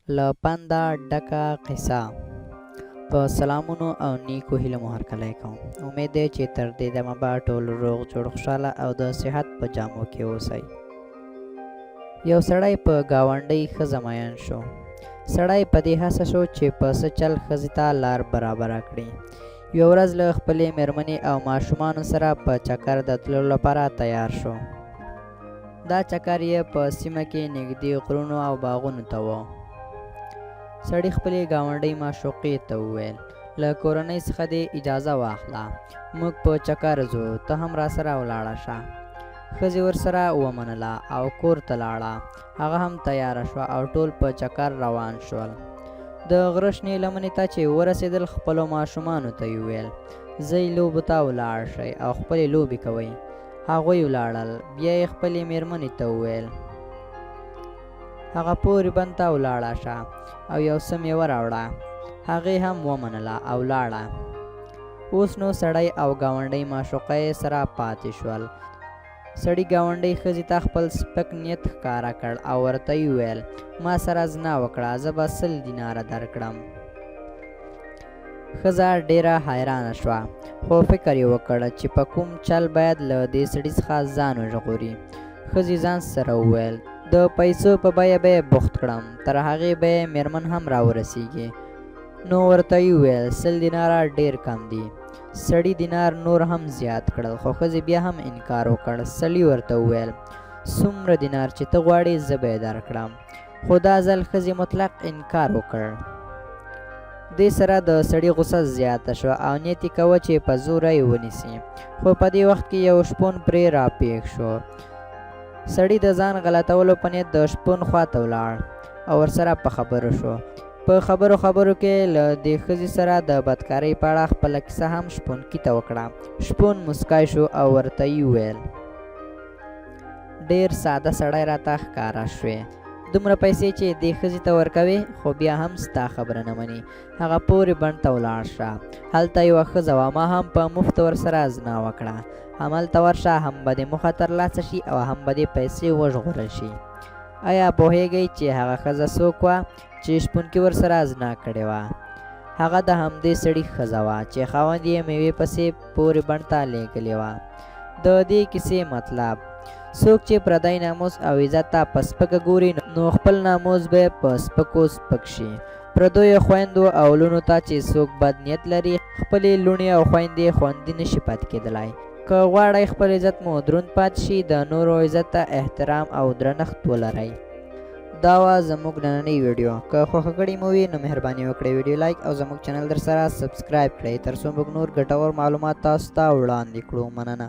له پنده ډکه قصه. په سلامونو او نیکو هیلو مو هرکلی کوم. امید دی چې تر دې دمه به ټول روغ جوړ خوشحاله او د صحت په جامو کې اوسئ. یو سړی په ګاونډۍ ښځه مین شو. سړی په دې هڅه شو چې په څه چل ښځې ته لار برابره کړي. یوه ورځ له خپلې مېرمنې او ماشومانو سره په چکر د تللو لپاره تیار شو. دا چکر یې په سیمه کې نږدې غرونو او باغونو ته و. سړي خپلې ګاونډۍ معشوقې ته وویل، له کورنۍ څخه دې اجازه واخله، موږ په چکر ځو، ته هم راسره ولاړه شه. ښځې ورسره ومنله او کور ته لاړه. هغه هم تیاره شوه او ټول په چکر روان شول. د غره شنې لمنې ته چې ورسېدل، خپلو ماشومانو ته یې وویل، ځئ لوبو ته ولاړ شئ او خپلې لوبې کوئ. هغوی ولاړل. بیا یې خپلې مېرمنې ته وویل، هغه پورې بند ته ولاړه شه او یو څه میوه راوړه. هغې هم ومنله او لاړه. اوس نو سړی او ګاونډۍ معشوقه یې سره پاتې شول. سړي ګاونډۍ ښځې ته خپل سپک نیت ښکاره کړ او ورته یې وویل، ما سره زنا وکړه، زه به 100 دیناره درکړم. ښځه ډېره حیرانه شوه، خو فکر یې وکړ چې په کوم چل باید له دې سړي څخه ځان وژغوري. ښځې ځان سره وویل، د پیسو په بیه به یې بوخت کړم، تر هغې به یې مېرمن هم راورسېږي. نو ورته یې وویل، 100 دیناره ډېر کم دي. سړي دینار نور هم زیات کړل، خو ښځې بیا هم انکار وکړ. سړي ورته وویل، څومره دینار چې ته غواړې زه به یې درکړم. خو دا ځل ښځې مطلق انکار وکړ. دې سره د سړي غوسه زیاته شوه او نیت یې کوه چې په زوره یې ونیسي. خو په دې وخت کې یو شپون پرې راپېښ شو. سړي د ځان غلطولو په نیت د شپون خواته ولاړ او ورسره په خبرو شو. په خبرو کې له دې ښځې سره د بدکارۍ په اړه خپله کیسه هم شپونکي ته وکړه. شپون مسکی شو او ورته یې وویل، ډېر ساده سړی راته ښکاره شوې. دومره پیسې چې دې ښځې ته ورکوې، خو بیا هم ستا خبره نه منې. هغه پورې بڼ ته ولاړ شه. هلته یوه ښځه وه، ما هم په مفت ورسره زنا وکړه. همالته ورشه، هم به دې موخه ترلاسه شي او هم به دې پیسې وژغورل شي. آیا پوهیږئ چې هغه ښځه څوک وه چې شپونکي ورسره زنا کړې وه؟ هغه د همدې سړي ښځه وه چې خاوند یې میوې پسې پورې بڼ ته لېږلې وه. د دې کیسې مطلب، څوک چې پردی ناموس او عزت ته په سپکه ګوري، نو خپل ناموس به په سپکو سپک شي. پردیو خویندو او لوڼو ته چې څوک بد نیت لري، خپلې لوڼې او خویندې خوندي نشي پاتې کېدلی. که غواړئ خپل عزت مو دروند پاتې شي، د نورو عزت ته احترام او درنښت ولرئ. دا وه زموږ نننۍ ویډیو. که خوښه کړې مو وي نو مهرباني وکړئ ویډیو لایک او زموږ چینل در سره سبسکرایب کړئ، تر څو موږ نور ګټور معلومات تاسو ته وړاندې کړو. مننه.